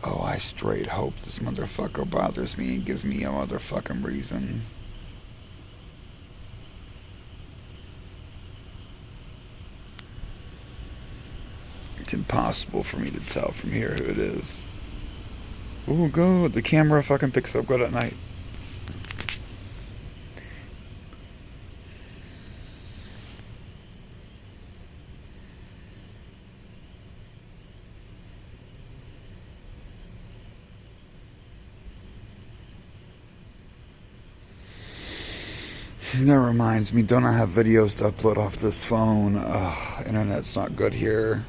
Oh, I straight hope this motherfucker bothers me and gives me a motherfucking reason. It's impossible for me to tell from here who it is. Ooh, good. The camera fucking picks up good at night. That reminds me, don't I have videos to upload off this phone? Internet's not good here.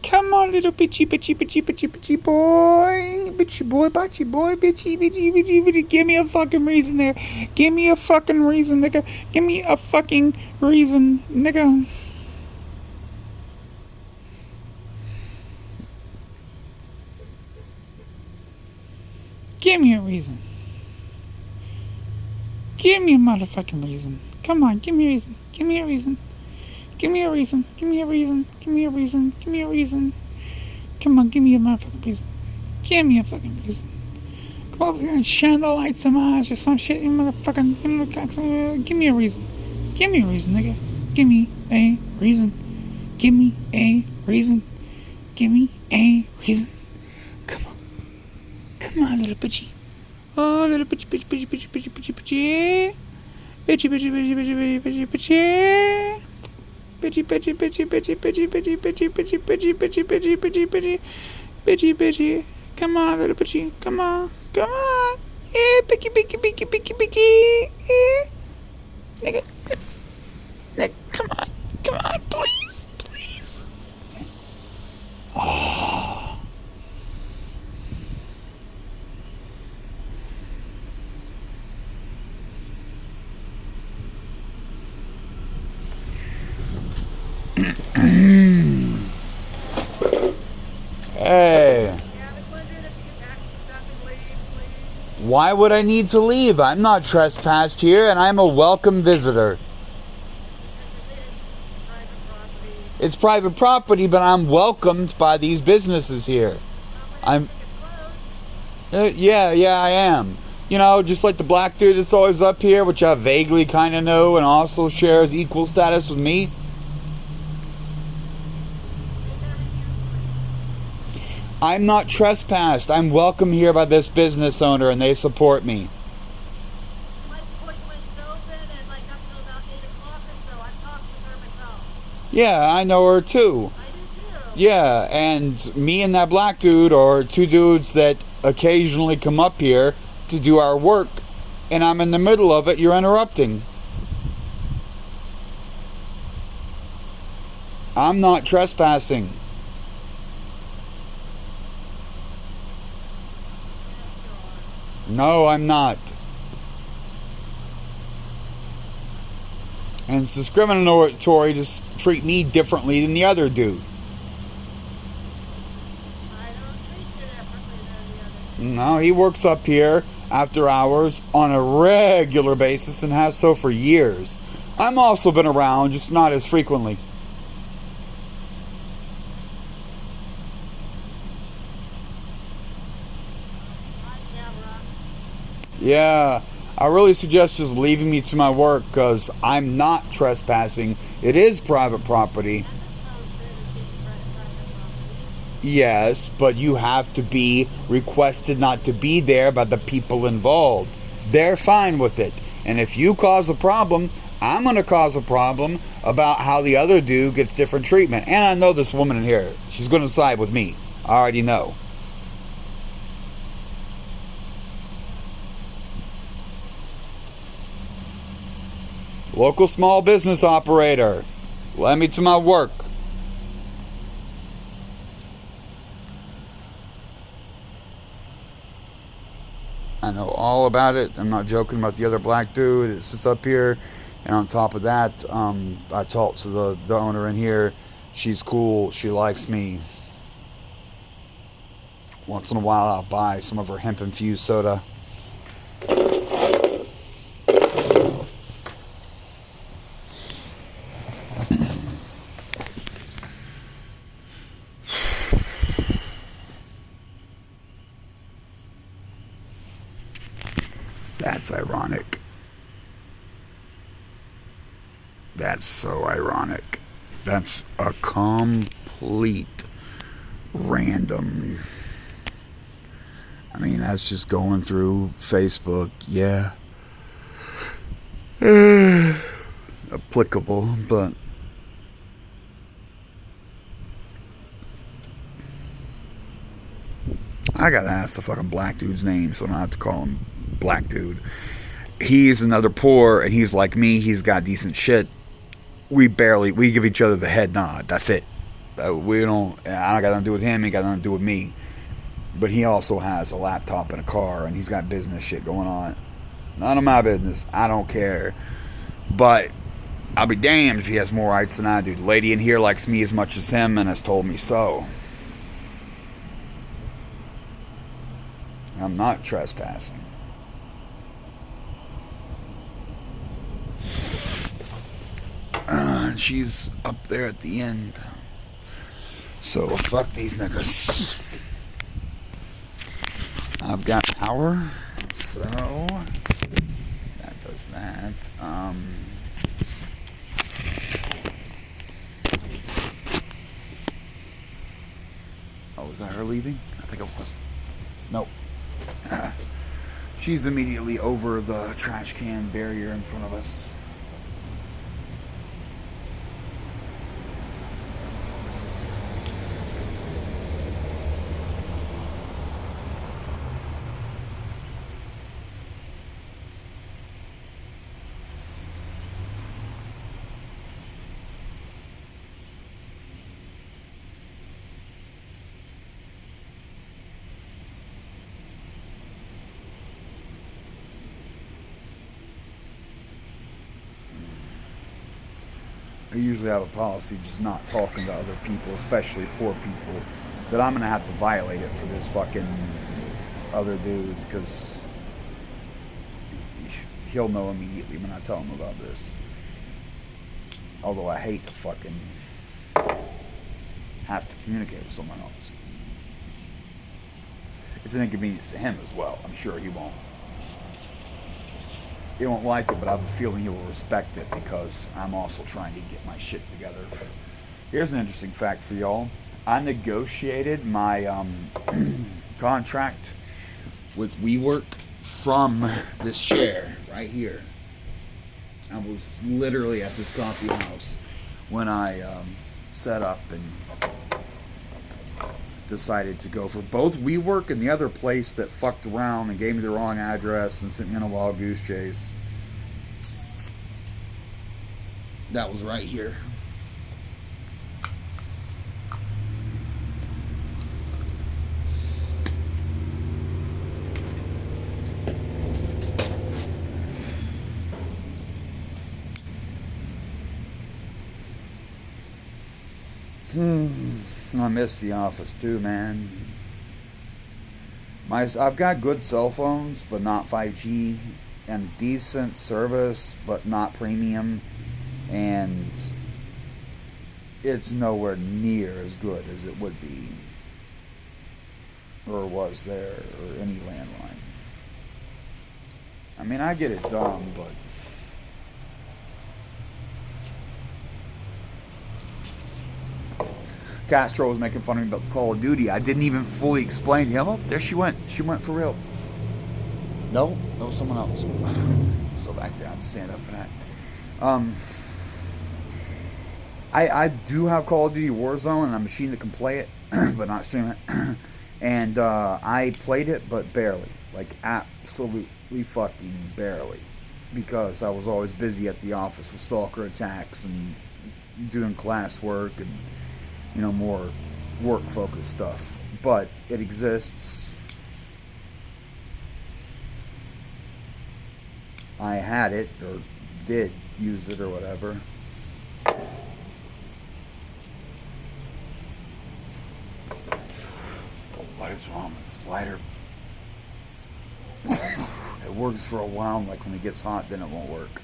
Come on, little bitchy boy. Bitchy boy, bitchy. Give me a fucking reason there. Give me a fucking reason, nigga. Give me a fucking reason, nigga. Give me a reason. Give me a motherfucking reason. Come on, give me a reason. Give me a reason. Give me a reason. Give me a reason. Give me a reason. Give me a reason. Come on, give me a motherfucking reason. Give me a fucking reason. Come over here and shine the lights in my eyes or some shit. You motherfucking. Give me a reason. Give me a reason, nigga. Give me a reason. Give me a reason. Give me a reason. Come on. Come on, little bitchy. Oh, little bitchy. Bitchy. Bitchy. Come on, little bitchy. Come on. Eh, picky. Eh. Nigga. Come on, please. Oh. Hey. Why would I need to leave? I'm not trespassed here, and I'm a welcome visitor. It's private property, but I'm welcomed by these businesses here. Yeah, I am. You know, just like the black dude that's always up here, which I vaguely kind of know, and also shares equal status with me. I'm not trespassed. I'm welcome here by this business owner, and they support me. Yeah, I know her too. I do too. Yeah, and me and that black dude are two dudes that occasionally come up here to do our work, and I'm in the middle of it. You're interrupting. I'm not trespassing. No, I'm not. And it's discriminatory to treat me differently than the other dude. I don't treat you differently than the other. No, he works up here after hours on a regular basis and has so for years. I'm also been around, just not as frequently. Yeah, I really suggest just leaving me to my work because I'm not trespassing. It is private property. Yes, but you have to be requested not to be there by the people involved. They're fine with it. And if you cause a problem, I'm going to cause a problem about how the other dude gets different treatment. And I know this woman in here. She's going to side with me. I already know. Local small business operator. Let me to my work. I know all about it. I'm not joking about the other black dude that sits up here. And on top of that, I talked to the owner in here. She's cool. She likes me. Once in a while, I'll buy some of her hemp-infused soda. That's ironic. That's so ironic. That's a complete random. I mean, that's just going through Facebook. Yeah. Applicable, but I gotta ask the fucking black dude's name so I don't have to call him black dude. He's another poor, and he's like me. He's got decent shit. We give each other the head nod. That's it. We don't. I don't got nothing to do with him. He got nothing to do with me. But he also has a laptop and a car, and he's got business shit going on. None of my business. I don't care. But I'll be damned if he has more rights than I do. The lady in here likes me as much as him and has told me so. I'm not trespassing. She's up there at the end. So fuck these niggas. I've got power, so that does that. Oh, was that her leaving? I think it was. Nope. She's immediately over the trash can barrier in front of us. I usually have a policy just not talking to other people, especially poor people, but I'm going to have to violate it for this fucking other dude because he'll know immediately when I tell him about this. Although I hate to fucking have to communicate with someone else. It's an inconvenience to him as well. I'm sure he won't. He won't like it, but I have a feeling he will respect it because I'm also trying to get my shit together. Here's an interesting fact for y'all. I negotiated my contract with WeWork from this chair right here. I was literally at this coffee house when I set up and decided to go for both WeWork and the other place that fucked around and gave me the wrong address and sent me on a wild goose chase. That was right here. I miss the office too, man. I've got good cell phones, but not 5G, and decent service, but not premium, and it's nowhere near as good as it would be, or was there, or any landline. I mean, I get it done, but Castro was making fun of me about Call of Duty. I didn't even fully explain to him. Oh, there she went. She went for real. No, someone else. So back there, I'd stand up for that. I do have Call of Duty Warzone, and I'm a machine that can play it, but not stream it. And I played it, but barely. Like, absolutely fucking barely. because I was always busy at the office with stalker attacks and doing classwork and, you know, more work-focused stuff. But it exists. I had it, or did use it, or whatever. What is wrong with this lighter? It works for a while, like when it gets hot, then it won't work.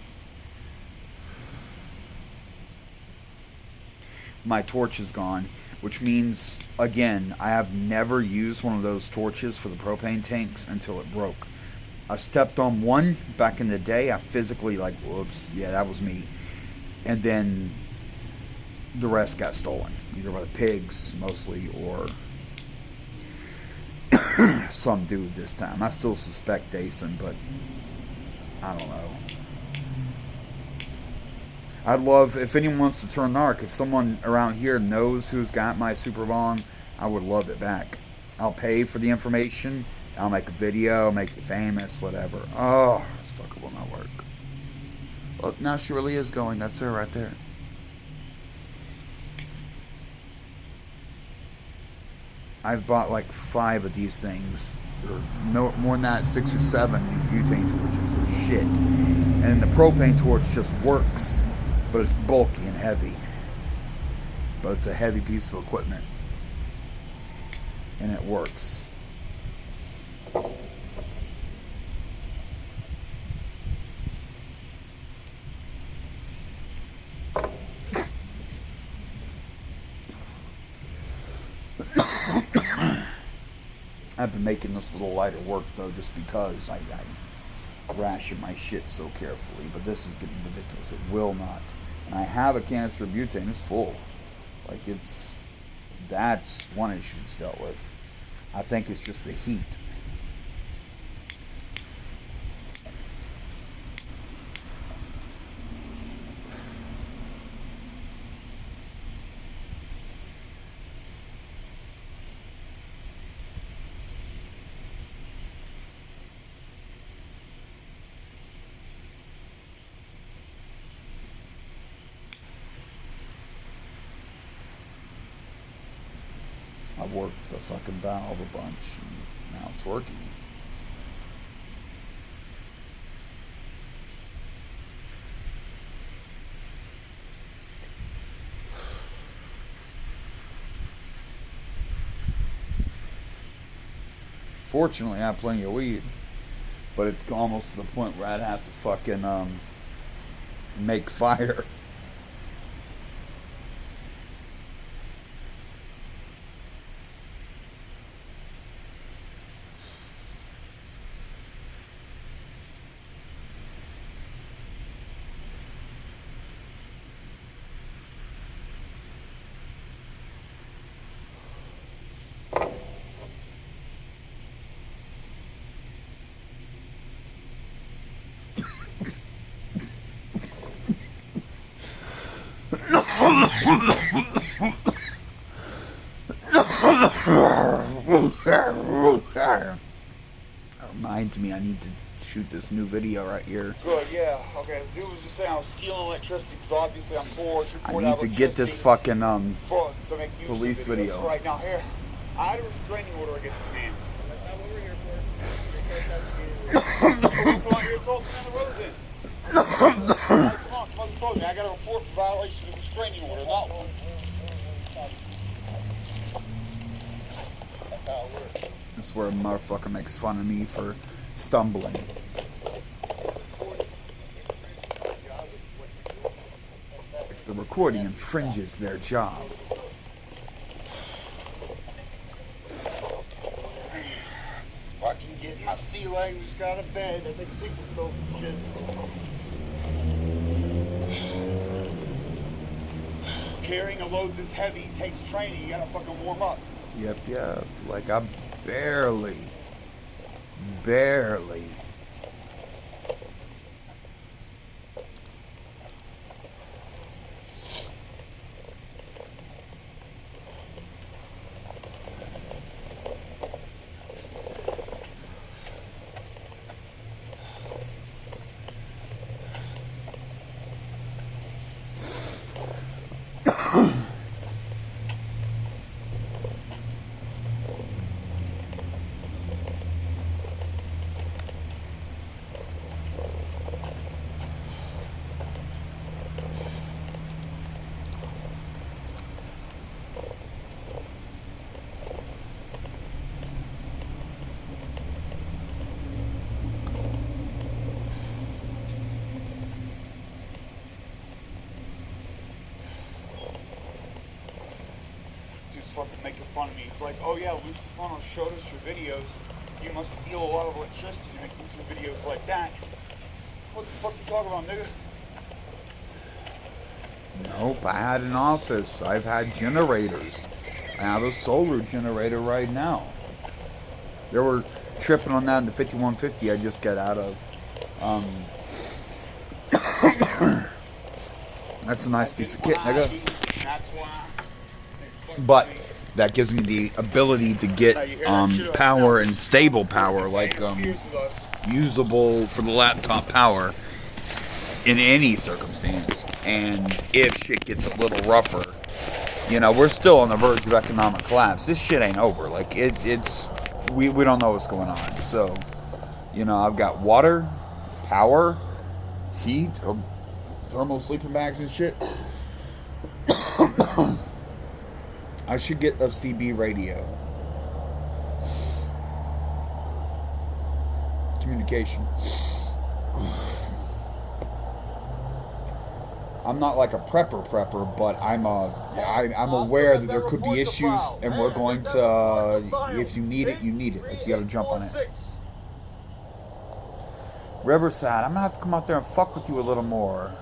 My torch is gone, which means, again, I have never used one of those torches for the propane tanks until it broke. I stepped on one back in the day. I physically, like, whoops, yeah, that was me. And then the rest got stolen, either by the pigs, mostly, or some dude this time. I still suspect Dason, but I don't know. I'd love, if anyone wants to turn narc, if someone around here knows who's got my super bong, I would love it back. I'll pay for the information. I'll make a video, make you famous, whatever. Oh, this fucker will not work. Look, now she really is going. That's her right there. I've bought like 5 of these things. Or no, more than that, 6 or 7 of these butane torches. They're shit. And the propane torch just works. But it's bulky and heavy. But it's a heavy piece of equipment. And it works. I've been making this little lighter work though, just because I ration my shit so carefully. But this is getting ridiculous. It will not. And I have a canister of butane. It's full. Like, that's one issue it's dealt with. I think it's just the heat. I worked the fucking valve a bunch, and now it's working. Fortunately, I have plenty of weed, but it's almost to the point where I'd have to fucking make fire. That reminds me, I need to shoot this new video right here. Good, yeah. Okay, this dude was just saying I was stealing electricity because obviously I'm poor. I need to get this fucking to make police videos. video. So right now, here, I had a restraining order against the man. That's not what we're here for. Come on, you're assaulting on the road then. Come on, fucking told me. I got a report for violation of restraining order, not one. That's how it works. This is where a motherfucker makes fun of me for stumbling. If the recording infringes their job. Fucking get my sea legs just got out of bed. I think secret those shits. Carrying a load this heavy takes training. You gotta fucking warm up. Yep. Like I barely. fucking making fun of me. He's like, oh yeah, Luis Stefano showed us your videos. You must steal a lot of electricity to make YouTube videos like that. What the fuck you talking about, nigga? Nope, I had an office. I've had generators. I have a solar generator right now. They were tripping on that in the 5150 I just got out of. That's a nice piece of kit, nigga. That's why. But that gives me the ability to get power and stable power, like usable for the laptop power in any circumstance. And if shit gets a little rougher, you know, we're still on the verge of economic collapse. This shit ain't over. Like we don't know what's going on. So, you know, I've got water, power, heat, thermal sleeping bags and shit. I should get a CB radio. Communication. I'm not like a prepper, but I'm aware that there could be issues, and we're going to, if you need it, you need it. Like, you gotta jump on it. Riverside, I'm gonna have to come out there and fuck with you a little more,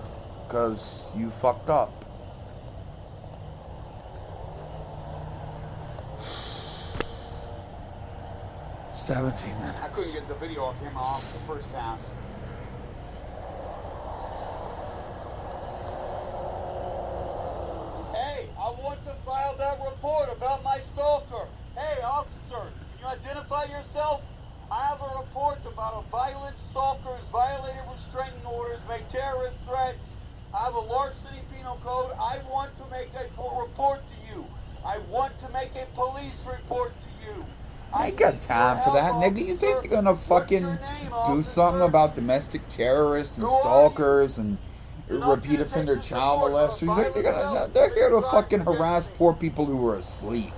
because you fucked up. I couldn't get the video of him off the first half. Hey, I want to file that report about my stalker. Hey, officer, can you identify yourself? I have a report about a violent stalker who's violated restraining orders, made terrorist threats. I have a larceny penal code. I want to make a report to you. I want to make a police report to you. I ain't got time for that, nigga. You think they're gonna fucking do something about domestic terrorists and stalkers and repeat offender child molesters? They're gonna fucking harass poor people who are asleep.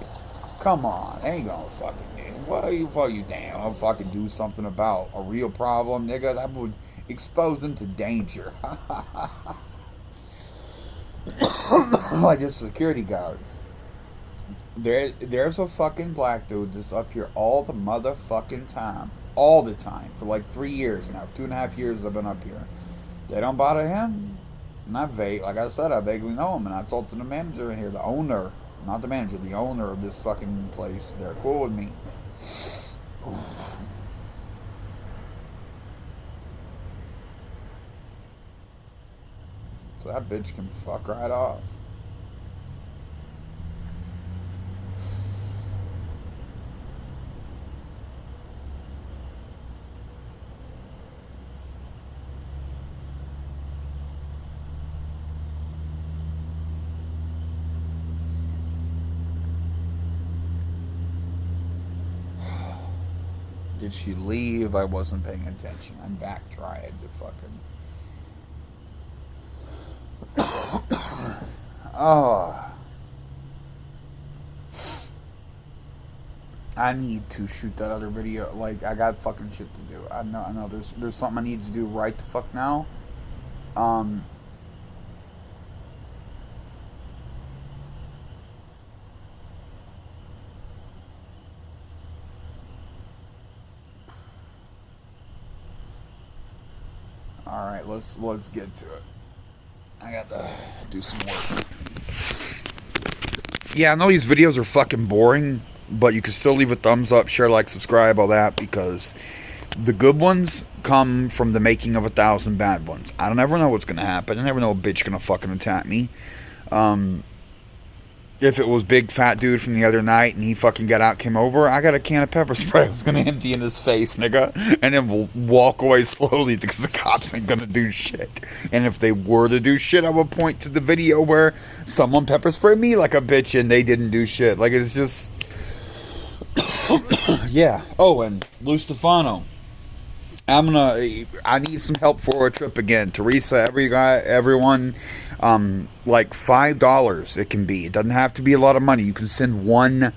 Come on, they ain't gonna fucking do. What you damn? I'll fucking do something about a real problem, nigga. That would expose them to danger. Like a security guard. There's a fucking black dude that's up here all the motherfucking time. All the time. For like 3 years now. 2.5 years I've been up here. They don't bother him. And like I said, I vaguely know him. And I told to the manager in here, the owner, not the manager, the owner of this fucking place. They're cool with me. So that bitch can fuck right off. Did she leave? I wasn't paying attention. I'm back trying to fucking... Oh. I need to shoot that other video. Like, I got fucking shit to do. I know. There's something I need to do right the fuck now. Alright, let's get to it. I got to do some work. Yeah, I know these videos are fucking boring, but you can still leave a thumbs up, share, like, subscribe, all that, because the good ones come from the making of 1,000 bad ones. I don't ever know what's going to happen. I never know a bitch going to fucking attack me. If it was big fat dude from the other night and he fucking got out, came over, I got a can of pepper spray I was going to empty in his face, nigga. And then we'll walk away slowly because the cops ain't going to do shit. And if they were to do shit, I would point to the video where someone pepper sprayed me like a bitch and they didn't do shit. Like, it's just... Yeah. Oh, and Lou Stefano. I need some help for a trip again. Teresa, everyone, like $5 it can be. It doesn't have to be a lot of money. You can send $1.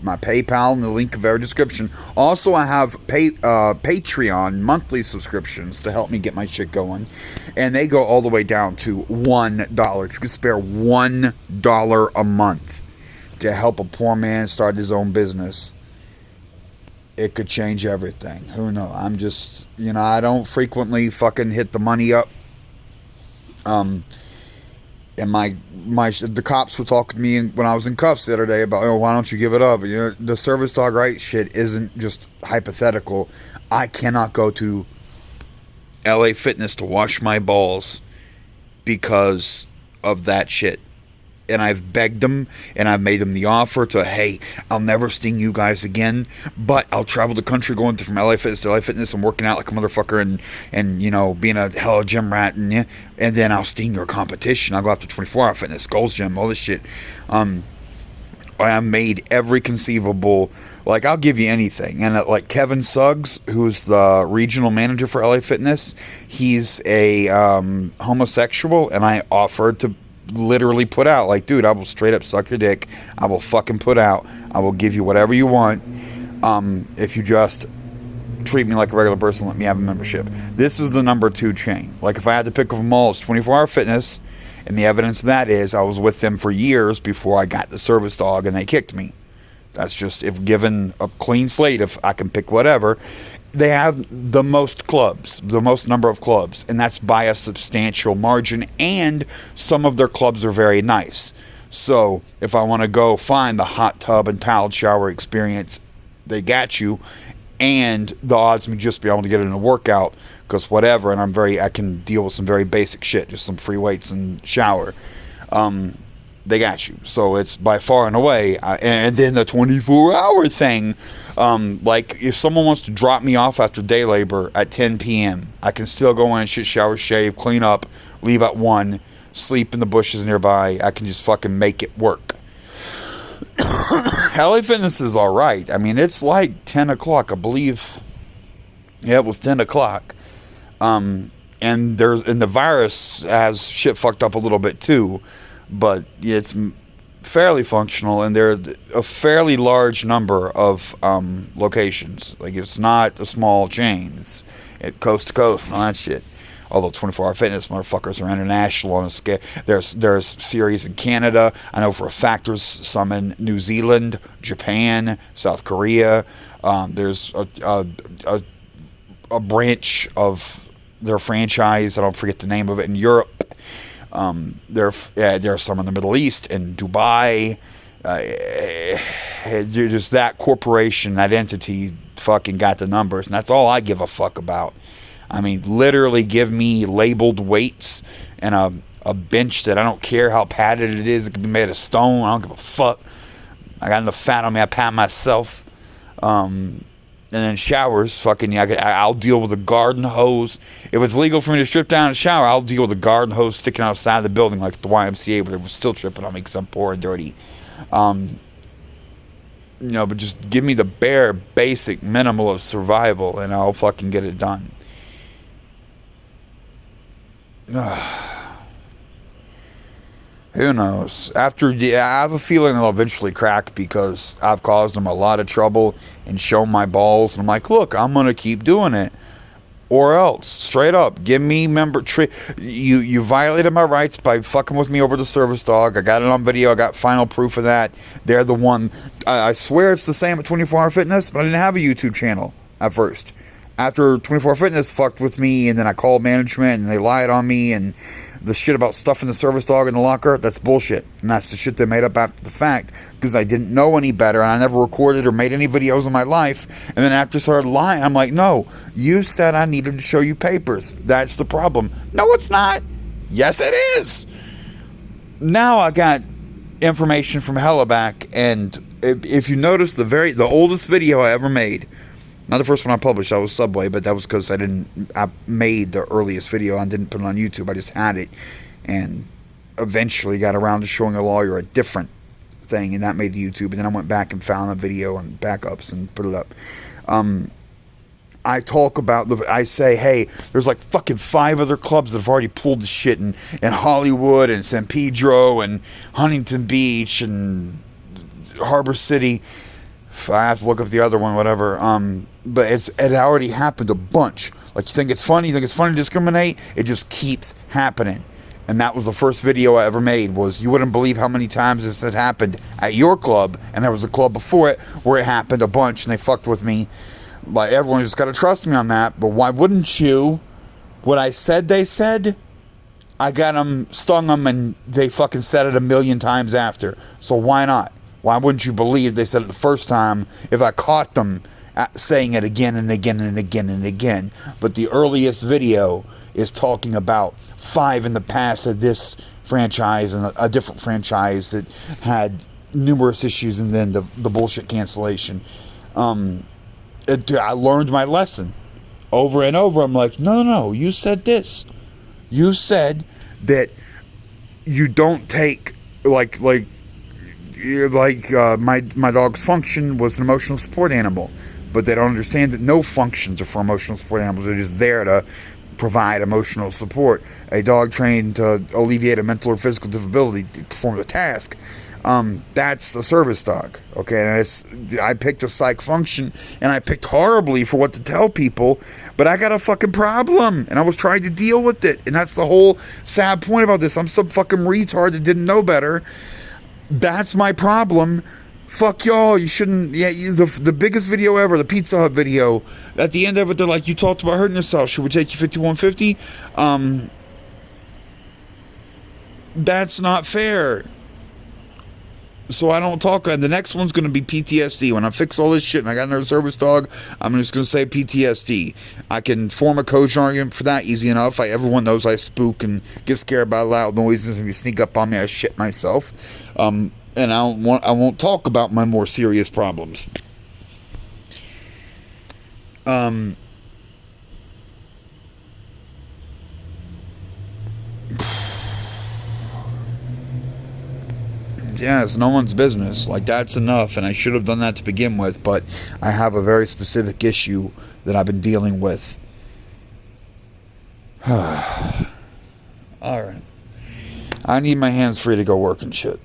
My PayPal in the link of our description. Also, I have Patreon monthly subscriptions to help me get my shit going. And they go all the way down to $1. If you can spare $1 a month. to help a poor man start his own business, it could change everything. Who knows? I'm just, I don't frequently fucking hit the money up. And the cops were talking to me when I was in cuffs the other day about, why don't you give it up? The service dog right shit isn't just hypothetical. I cannot go to LA Fitness to wash my balls because of that shit. And I've begged them, and I've made them the offer to, hey, I'll never sting you guys again, but I'll travel the country going from LA Fitness to LA Fitness and working out like a motherfucker and being a hella gym rat, and then I'll sting your competition. I'll go out to 24-hour fitness, Gold's Gym, all this shit. I made every conceivable, like, I'll give you anything. And like Kevin Suggs, who's the regional manager for LA Fitness, he's a homosexual, and I offered to literally put out, like, dude, I will straight up suck your dick. I will fucking put out. I will give you whatever you want. If you just treat me like a regular person, let me have a membership. This is the number 2 chain. Like, if I had to pick of them all, it's 24-hour fitness, and the evidence of that is I was with them for years before I got the service dog and they kicked me. That's just, if given a clean slate, if I can pick whatever. They have the most clubs, the most number of clubs, and that's by a substantial margin, and some of their clubs are very nice. So if I want to go find the hot tub and towel shower experience, they got you, and the odds of me just be able to get in a workout, because whatever, and I can deal with some very basic shit, just some free weights and shower. They got you. So it's by far and away. And then the 24-hour thing, like if someone wants to drop me off after day labor at 10 p.m., I can still go in, shit, shower, shave, clean up, leave at 1, sleep in the bushes nearby. I can just fucking make it work. LA Fitness is all right. I mean, it's like 10 o'clock, I believe. Yeah, it was 10 o'clock. And the virus has shit fucked up a little bit too. But it's fairly functional, and there are a fairly large number of locations. Like, it's not a small chain. It's coast to coast and all that shit. Although 24-hour fitness motherfuckers are international on a scale. There's series in Canada. I know for a fact there's some in New Zealand, Japan, South Korea. There's a branch of their franchise, I don't forget the name of it, in Europe. There are some in the Middle East, in Dubai. Just that corporation, that entity fucking got the numbers, and that's all I give a fuck about. I mean, literally give me labeled weights and a bench that I don't care how padded it is. It could be made of stone. I don't give a fuck. I got enough fat on me. I pat myself. And then showers, fucking, I'll deal with a garden hose. If it's legal for me to strip down and shower, I'll deal with a garden hose sticking outside the building like the YMCA, but it was still tripping on me because I'm poor and dirty. But just give me the bare, basic, minimal of survival, and I'll fucking get it done. Who knows? I have a feeling I'll eventually crack because I've caused them a lot of trouble and shown my balls. And I'm like, look, I'm going to keep doing it. Or else, straight up, give me you violated my rights by fucking with me over the service dog. I got it on video. I got final proof of that. They're the one. I swear it's the same at 24-hour fitness, but I didn't have a YouTube channel at first. After 24-hour fitness fucked with me, and then I called management, and they lied on me, and the shit about stuffing the service dog in the locker, that's bullshit. And that's the shit they made up after the fact, because I didn't know any better, and I never recorded or made any videos in my life. And then after I started lying, I'm like, no, you said I needed to show you papers. That's the problem. No, it's not. Yes, it is. Now I got information from Hellaback, and if you notice the oldest video I ever made, not the first one I published, that was Subway, but that was because I made the earliest video and didn't put it on YouTube. I just had it, and eventually got around to showing a lawyer a different thing, and that made the YouTube. And then I went back and found the video and backups and put it up. I talk about I say, hey, there's like fucking 5 other clubs that have already pulled the shit in Hollywood and San Pedro and Huntington Beach and Harbor City. I have to look up the other one, whatever. But it already happened a bunch. Like, you think it's funny to discriminate? It just keeps happening. And that was the first video I ever made. Was you wouldn't believe how many times this had happened at your club, and there was a club before it where it happened a bunch, and they fucked with me. Like, everyone just got to trust me on that. But why wouldn't you? What I said, they said. I got them, stung them, and they fucking said it a million times after. So why not? Why wouldn't you believe they said it the first time if I caught them saying it again and again and again and again? But the earliest video is talking about 5 in the past of this franchise and a different franchise that had numerous issues, and then the bullshit cancellation. I learned my lesson over and over. I'm like, no, you said this. You said that you don't take my dog's function was an emotional support animal, but they don't understand that no functions are for emotional support animals. They're just there to provide emotional support. A dog trained to alleviate a mental or physical disability to perform the task. That's a service dog, okay? And I picked a psych function, and I picked horribly for what to tell people, but I got a fucking problem, and I was trying to deal with it, and that's the whole sad point about this. I'm some fucking retard that didn't know better. That's my problem. Fuck y'all, you shouldn't. Yeah, the biggest video ever, the Pizza Hut video, at the end of it, they're like, you talked about hurting yourself, should we take you 5150? That's not fair. So I don't talk. And the next one's going to be PTSD. When I fix all this shit and I got another service dog, I'm just going to say PTSD. I can form a kosher argument for that easy enough. Everyone knows I spook and get scared by loud noises. If you sneak up on me, I shit myself. And I won't talk about my more serious problems. Yeah, it's no one's business. Like, that's enough, and I should have done that to begin with, but I have a very specific issue that I've been dealing with. Alright. I need my hands free to go work and shit.